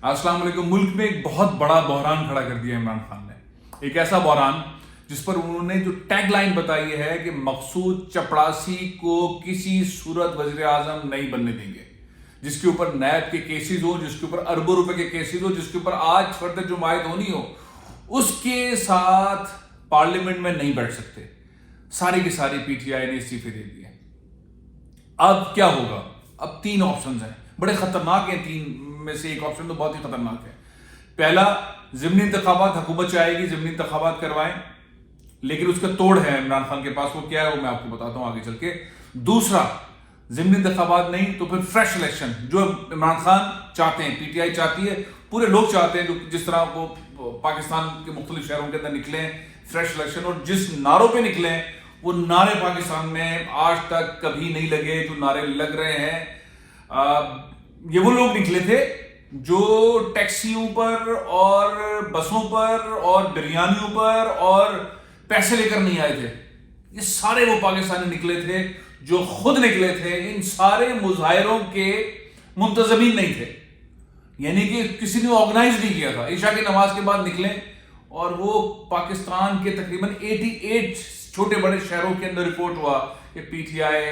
अस्सलाम वालेकुम। मुल्क में एक बहुत बड़ा बहरान खड़ा कर दिया इमरान खान ने। एक ऐसा बहरान जिस पर उन्होंने जो टैग लाइन बताई है कि मकसूद चपड़ासी को किसी सूरत वजीर आजम नहीं बनने देंगे, जिसके ऊपर नैब के केसेस हो, जिसके ऊपर अरबों रुपए के केसेस हो, जिसके ऊपर आज फर्द जुमायत होनी हो, उसके साथ पार्लियामेंट में नहीं बैठ सकते। सारी की सारी पीटीआई ने इस्तीफे दे दिए। अब क्या होगा? अब तीन ऑप्शंस हैं, बड़े खतरनाक हैं। तीन में से एक ऑप्शन तो बहुत ही खतरनाक है। पहला, ज़िमनी इंतखाबात, हुकूमत चाहेगी ज़िमनी इंतखाबात करवाएं, लेकिन उसका तोड़ है इमरान खान के पास। वो क्या है वो मैं आपको बताता हूं आगे चल के। दूसरा, ज़िमनी इंतखाबात नहीं तो फिर फ्रेश इलेक्शन, जो इमरान खान चाहते हैं, पीटीआई चाहती है, पूरे लोग चाहते हैं, जो जिस तरह वो पाकिस्तान के मुख्तलिफ शहरों के अंदर निकले फ्रेश इलेक्शन, और जिस नारों पे निकले वो नारे पाकिस्तान में आज तक कभी नहीं लगे जो नारे लग रहे हैं। ये वो लोग निकले थे जो टैक्सियों पर और बसों पर और बिरयानियों पर और पैसे लेकर नहीं आए थे। ये सारे वो पाकिस्तानी निकले थे जो खुद निकले थे। इन सारे मुजाहिरों के मुंतजमीन नहीं थे, यानी कि किसी ने ऑर्गेनाइज नहीं किया था। ईशा की नमाज के बाद निकले और वो पाकिस्तान के तकरीबन 88 छोटे बड़े शहरों के अंदर रिपोर्ट हुआ कि पीटीआई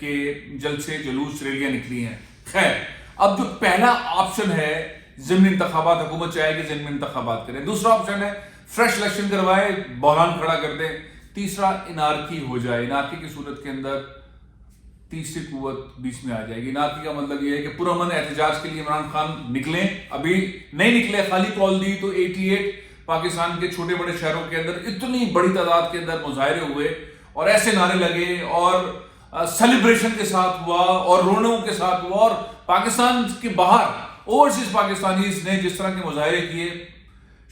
के जलसे जुलूस रैलियां निकली हैं। खैर, अब जो पहला ऑप्शन है ज़िमनी इंतखाबात, हुकूमत चाहेगी ज़िमनी इंतखाबात करें। दूसरा ऑप्शन है फ्रेश इलेक्शन करवाए, बहरान खड़ा कर दे। तीसरा, इनारकी हो जाए। इनारकी की सूरत के अंदर तीसरी कुव्वत बीच में आ जाएगी। इनारकी का मतलब यह है कि पुरअमन एहतजाज के लिए इमरान खान निकले, अभी नहीं निकले, खाली कॉल दी तो 88 पाकिस्तान के छोटे बड़े शहरों के अंदर इतनी बड़ी तादाद के अंदर मुजाहरे हुए और ऐसे नारे लगे और सेलिब्रेशन के साथ हुआ और रोने के साथ हुआ। और पाकिस्तान के बाहर ओवरसीज पाकिस्तानीज ने जिस तरह के मुजाहरे किए,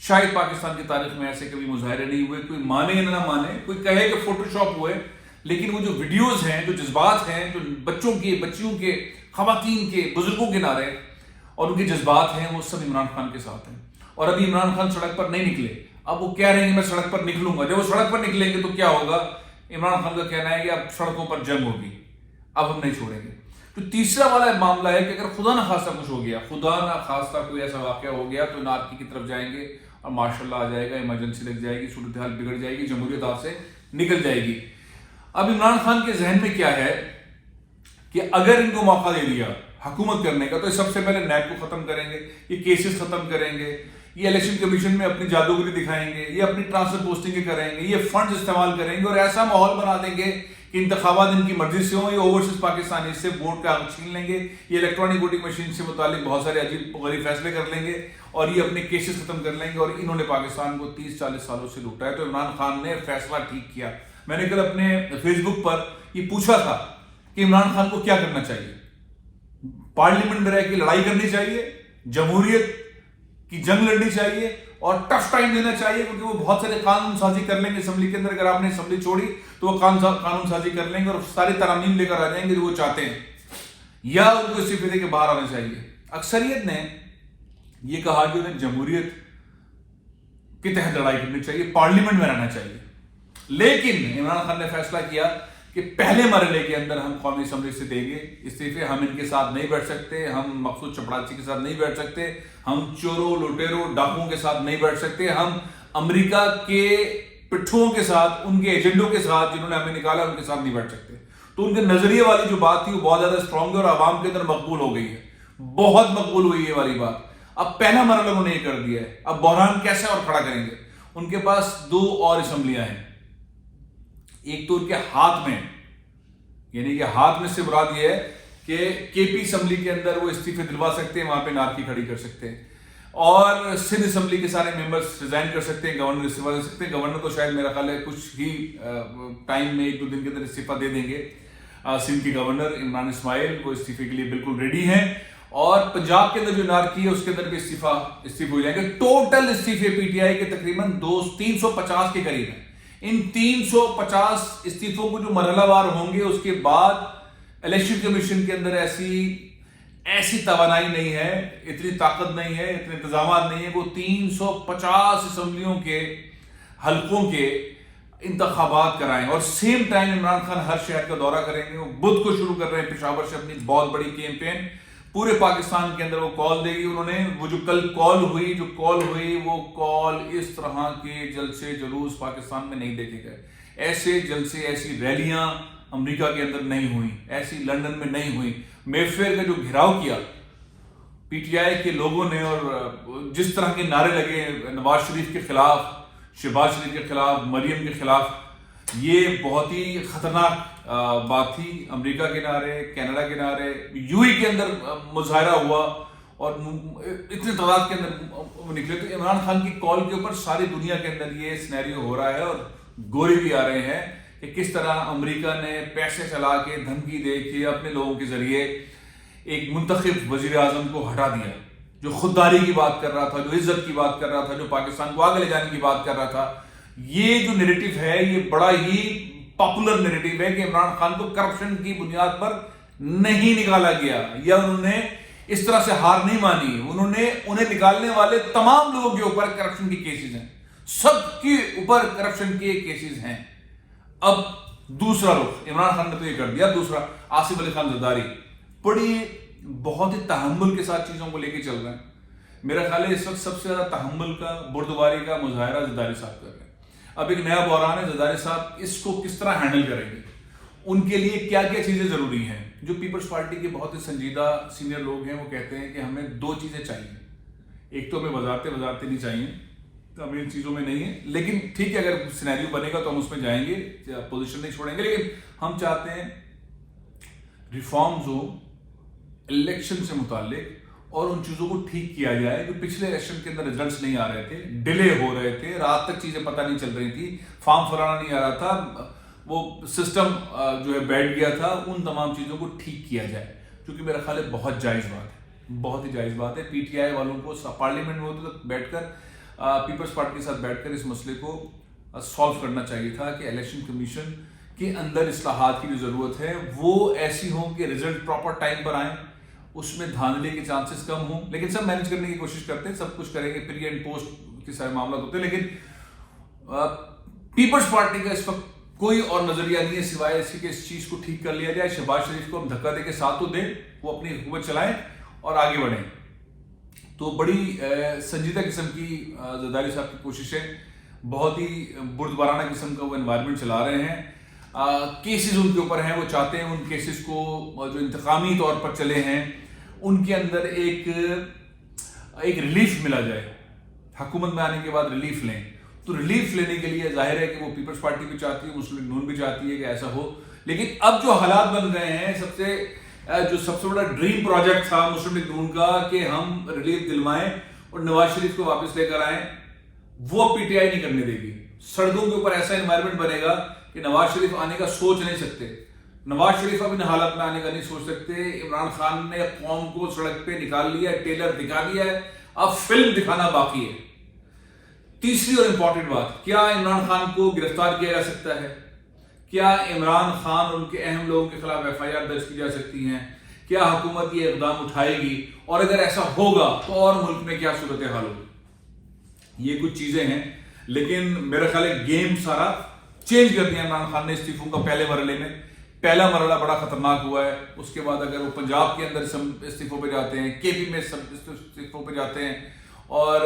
शायद पाकिस्तान की तारीख में ऐसे कभी मुजाहरे नहीं हुए। कोई माने या ना माने, कोई कहे कि फोटोशॉप हुए, लेकिन वो जो वीडियोस हैं, जो जज्बात हैं, जो बच्चों के, बच्चियों के, खवातीन के, बुजुर्गों के नारे और उनके जज्बात हैं, वो सब इमरान खान के साथ हैं। और अभी इमरान खान सड़क पर नहीं निकले। अब वो कह रहे हैं कि मैं सड़क पर निकलूंगा। जब वो सड़क पर निकलेंगे तो क्या होगा? इमरान खान का कहना है कि अब सड़कों पर जंग होगी, अब हम नहीं छोड़ेंगे। तो तीसरा वाला मामला है कि अगर खुदा ना खास्ता कुछ हो गया, खुदा ना खास्ता कोई ऐसा वाकया हो गया, तो इनारकी की तरफ जाएंगे और माशाल्लाह आ जाएगा, इमरजेंसी लग जाएगी, सूरत हाल बिगड़ जाएगी, जमहूरियत हाथ से निकल जाएगी। अब इमरान खान के जहन में क्या है कि अगर इनको मौका दे दिया हुकूमत करने का, तो सबसे पहले नैब को खत्म करेंगे, ये केसेस खत्म करेंगे, ये इलेक्शन कमीशन में अपनी जादूगरी दिखाएंगे, ये अपनी ट्रांसफर पोस्टिंग करेंगे, ये फंड इस्तेमाल करेंगे और ऐसा माहौल बना देंगे कि इंतखाबात इनकी मर्जी से हो, ये ओवरसीज पाकिस्तानी से वोट का हक छीन लेंगे, ये इलेक्ट्रॉनिक वोटिंग मशीन से मुतालिक बहुत सारे अजीब गरीब फैसले कर लेंगे और ये अपने केसेस खत्म कर लेंगे। और इन्होंने पाकिस्तान को 30-40 सालों से लूटा है। तो इमरान खान ने फैसला ठीक किया। मैंने कल अपने फेसबुक पर ये पूछा था कि इमरान खान को क्या करना चाहिए। पार्लियामेंट में रह के लड़ाई करनी चाहिए, जमहूरियत की जंग लड़नी चाहिए और टफ टाइम देना चाहिए, क्योंकि वो बहुत सारे कानून साजी कर लेंगे असेंबली के अंदर। अगर आपने असेंबली छोड़ी तो वो कानून साजी कर लेंगे और सारी तरामीम लेकर आ जाएंगे जो वो चाहते हैं, या उनको इस्तीफे दे के बाहर आना चाहिए। अक्सरियत ने यह कहा कि उन्हें जमहूरियत के तहत लड़ाई करनी चाहिए, पार्लियामेंट में रहना चाहिए। लेकिन इमरान खान ने फैसला किया कि पहले मरहले के अंदर हम कौमी असेंबली से देंगे इस्तीफे, हम इनके साथ नहीं बैठ सकते, हम मकसूद चपड़ासी के साथ नहीं बैठ सकते, हम चोरों, लुटेरों, डाकुओं के साथ नहीं बैठ सकते, हम अमेरिका के पिट्ठुओं के साथ, उनके एजेंडों के साथ जिन्होंने हमें निकाला, उनके साथ नहीं बैठ सकते। तो उनके नजरिए वाली जो बात थी वो बहुत ज्यादा स्ट्रांग है और आवाम के अंदर मकबूल हो गई है, बहुत मकबूल हुई ये वाली बात। अब पहला मरहला उन्होंने कर दिया है। अब बहरान कैसे और खड़ा करेंगे? उनके पास 2 और असेंबलियां हैं। एक तो उनके हाथ में, यानी कि हाथ में से मुराद ये है कि केपी असेंबली के अंदर वो इस्तीफे दिलवा सकते हैं, वहां पे नारकी खड़ी कर सकते हैं, और सिंध असेंबली के सारे मेंबर्स रिजाइन कर सकते हैं, गवर्नर इस्तीफा दे सकते हैं। गवर्नर तो शायद मेरा ख्याल है कुछ ही टाइम में 1-2 दिन के अंदर इस्तीफा दे देंगे। सिंध के गवर्नर इमरान इस्माइल वो इस्तीफे के लिए बिल्कुल रेडी हैं। और पंजाब के अंदर जो नारकी है उसके अंदर भी इस्तीफे हो जाएंगे। टोटल इस्तीफे पीटीआई के तकरीबन 350 के करीब है। इन 350 इस्तीफों को जो मरहलावार होंगे, उसके बाद इलेक्शन कमीशन के अंदर ऐसी तवानाई नहीं है, इतनी ताकत नहीं है, इतने इंतजाम नहीं है, वो 350 असेंबलियों के हलकों के इंतखाबात कराएं। और सेम टाइम इमरान खान हर शहर का दौरा करेंगे। वो बुध को शुरू कर रहे हैं पेशावर से अपनी बहुत बड़ी कैंपेन। پورے پاکستان کے اندر وہ کال دے گی. انہوں نے وہ جو کل کال ہوئی وہ کال اس طرح کے جلسے جلوس پاکستان میں نہیں دیکھے گئے. ایسے جلسے ایسی ریلیاں امریکہ کے اندر نہیں ہوئی, ایسی لندن میں نہیں ہوئی. مے فیئر کا جو گھیراؤ کیا پی ٹی آئی کے لوگوں نے, اور جس طرح کے نعرے لگے نواز شریف کے خلاف, شہباز شریف کے خلاف, مریم کے خلاف, یہ بہت ہی خطرناک بات تھی. امریکہ کے نعرے, کینیڈا کے نعرے, یو اے کے اندر مظاہرہ ہوا اور اتنے تعداد کے اندر نکلے. تو عمران خان کی کال کے اوپر ساری دنیا کے اندر یہ سینیریو ہو رہا ہے اور گورے بھی آ رہے ہیں کہ کس طرح امریکہ نے پیسے چلا کے, دھمکی دے کے, اپنے لوگوں کے ذریعے ایک منتخب وزیر اعظم کو ہٹا دیا, جو خودداری کی بات کر رہا تھا, جو عزت کی بات کر رہا تھا, جو پاکستان کو آگے لے جانے کی بات کر رہا تھا. یہ جو نیریٹو ہے یہ بڑا ہی پاپولر نیریٹو ہے کہ عمران خان کو کرپشن کی بنیاد پر نہیں نکالا گیا, یا انہوں نے اس طرح سے ہار نہیں مانی. انہیں نکالنے والے تمام لوگوں کے اوپر کرپشن کی کیسز ہیں, سب کے اوپر کرپشن کے کیسز ہیں. اب دوسرا رخ عمران خان نے تو یہ کر دیا. دوسرا, آصف علی خان زرداری بڑی بہت ہی تحمل کے ساتھ چیزوں کو لے کے چل رہے ہیں. میرا خیال ہے اس وقت سب سے زیادہ تحمل کا, بردباری کا مظاہرہ زرداری صاحب کر رہے ہیں. اب ایک نیا بحران ہے, زرداری صاحب اس کو کس طرح ہینڈل کریں گے, ان کے لیے کیا کیا چیزیں ضروری ہیں. جو پیپلز پارٹی کے بہت ہی سنجیدہ سینئر لوگ ہیں وہ کہتے ہیں کہ ہمیں دو چیزیں چاہیے. ایک تو ہمیں وزارتیں نہیں چاہیے, تو ہمیں ان چیزوں میں نہیں ہے, لیکن ٹھیک ہے اگر سینیریو بنے گا تو ہم اس میں جائیں گے, پوزیشن نہیں چھوڑیں گے. لیکن ہم چاہتے ہیں ریفارمز ہو الیکشن سے متعلق, اور ان چیزوں کو ٹھیک کیا جائے. جو پچھلے الیکشن کے اندر ریزلٹس نہیں آ رہے تھے, ڈیلے ہو رہے تھے, رات تک چیزیں پتہ نہیں چل رہی تھی, فارم فلانا نہیں آ رہا تھا, وہ سسٹم جو ہے بیٹھ گیا تھا, ان تمام چیزوں کو ٹھیک کیا جائے. کیونکہ میرا خیال ہے بہت جائز بات ہے, بہت ہی جائز بات ہے. پی ٹی آئی والوں کو پارلیمنٹ میں ہوتے تک بیٹھ کر, پیپلز پارٹی کے ساتھ بیٹھ کر اس مسئلے کو سالو کرنا چاہیے تھا کہ الیکشن کمیشن کے اندر اصلاحات کی جو ضرورت ہے وہ ایسی ہوں کہ ریزلٹ پراپر ٹائم پر آئیں, اس میں دھاندلی کے چانسز کم ہوں. لیکن سب مینج کرنے کی کوشش کرتے ہیں, سب کچھ کریں گے, پری اینڈ پوسٹ کے سارے معاملات ہوتے ہیں. لیکن پیپلز پارٹی کا اس وقت کوئی اور نظریہ نہیں ہے سوائے اس کہ اس چیز کو ٹھیک کر لیا جائے. شہباز شریف کو ہم دھکا دے کے ساتھ تو دیں, وہ اپنی حکومت چلائیں اور آگے بڑھیں. تو بڑی سنجیدہ قسم کی زرداری صاحب کی کوششیں, بہت ہی بردبارانہ قسم کا وہ انوائرمنٹ چلا رہے ہیں. کیسز ان کے اوپر ہیں, وہ چاہتے ہیں ان کیسز کو جو انتقامی طور پر چلے ہیں ان کے اندر ایک ریلیف ملا جائے. حکومت میں آنے کے بعد ریلیف لیں, تو ریلیف لینے کے لیے ظاہر ہے کہ وہ پیپلز پارٹی بھی چاہتی ہے, مسلم لیگ نون بھی چاہتی ہے کہ ایسا ہو. لیکن اب جو حالات بن رہے ہیں, سب سے بڑا ڈریم پروجیکٹ تھا مسلم لیگ نون کا کہ ہم ریلیف دلوائیں اور نواز شریف کو واپس لے کر آئیں, وہ پی ٹی آئی نہیں کرنے دے گی. سڑکوں کے اوپر ایسا انوائرمنٹ بنے گا کہ نواز شریف آنے کا سوچ نہیں سکتے. نواز شریف اب ان حالات میں آنے کا نہیں سوچ سکتے. عمران خان نے قوم کو سڑک پہ نکال لیا ہے, ٹیلر دکھا دیا ہے, اب فلم دکھانا باقی ہے. تیسری اور امپورٹنٹ بات, کیا عمران خان کو گرفتار کیا جا سکتا ہے؟ کیا عمران خان اور ان کے اہم لوگوں کے خلاف ایف آئی آر درج کی جا سکتی ہیں؟ کیا حکومت یہ اقدام اٹھائے گی؟ اور اگر ایسا ہوگا تو اور ملک میں کیا صورتحال ہوگی؟ یہ کچھ چیزیں ہیں, لیکن میرا خیال ہے گیم سارا چینج کر دیا عمران خان نے استعفوں کا. پہلے مرحلے میں پہلا مرحلہ بڑا خطرناک ہوا ہے. اس کے بعد اگر وہ پنجاب کے اندر استعفوں پہ جاتے ہیں, کے پی میں استعفوں پہ جاتے ہیں, اور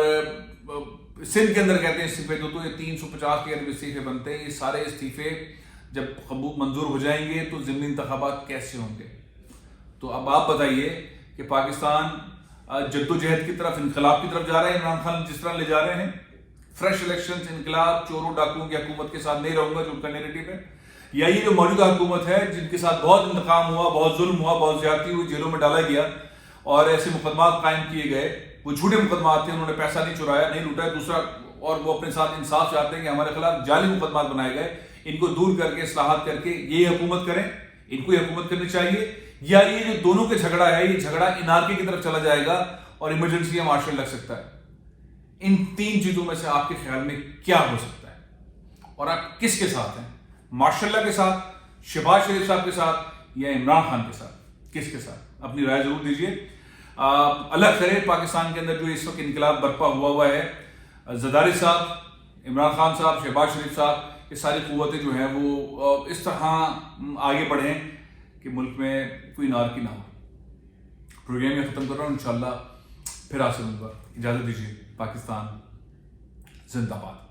سندھ کے اندر کہتے ہیں استعفے دو, تو یہ 350 کے قریب استعفے بنتے ہیں. یہ سارے استعفے جب قبول منظور ہو جائیں گے تو ضمنی انتخابات کیسے ہوں گے؟ تو اب آپ بتائیے کہ پاکستان جدوجہد کی طرف, انقلاب کی طرف جا رہا ہے. عمران خان جس طرح لے جا رہے ہیں, فریش الیکشن, انقلاب, چوروں ڈاکوؤں کی حکومت کے ساتھ نہیں رہوں گا جو ان کا نیریٹو ہے, یا یہ جو موجودہ حکومت ہے جن کے ساتھ بہت انتقام ہوا, بہت ظلم ہوا, بہت زیادتی ہوئی, جیلوں میں ڈالا گیا اور ایسے مقدمات قائم کیے گئے, وہ جھوٹے مقدمات تھے, انہوں نے پیسہ نہیں چرایا, نہیں لوٹا. دوسرا, اور وہ اپنے ساتھ انصاف چاہتے ہیں کہ ہمارے خلاف جعلی مقدمات بنائے گئے, ان کو دور کر کے اصلاحات کر کے یہ حکومت کریں, ان کو یہ حکومت کرنی چاہیے. یا یہ جو دونوں کے جھگڑا ہے, یہ جھگڑا انارکی کی طرف چلا جائے گا اور ایمرجنسی یا مارشل لگ سکتا ہے. ان تین چیزوں میں سے آپ کے خیال میں کیا ہو سکتا ہے, اور آپ کس کے ساتھ ہیں؟ ماشاء اللہ کے ساتھ, شہباز شریف صاحب کے ساتھ, یا عمران خان کے ساتھ؟ کس کے ساتھ؟ اپنی رائے ضرور دیجیے. اللہ کرے پاکستان کے اندر جو اس وقت انقلاب برپا ہوا ہے, زرداری صاحب, عمران خان صاحب, شہباز شریف صاحب, یہ ساری قوتیں جو ہیں وہ اس طرح آگے بڑھیں کہ ملک میں کوئی نارکی نہ ہو. پروگرام میں ختم کر رہا ہوں. انشاءاللہ پھر آپ سے ملوں گا. اجازت دیجیے. پاکستان زندہ باد.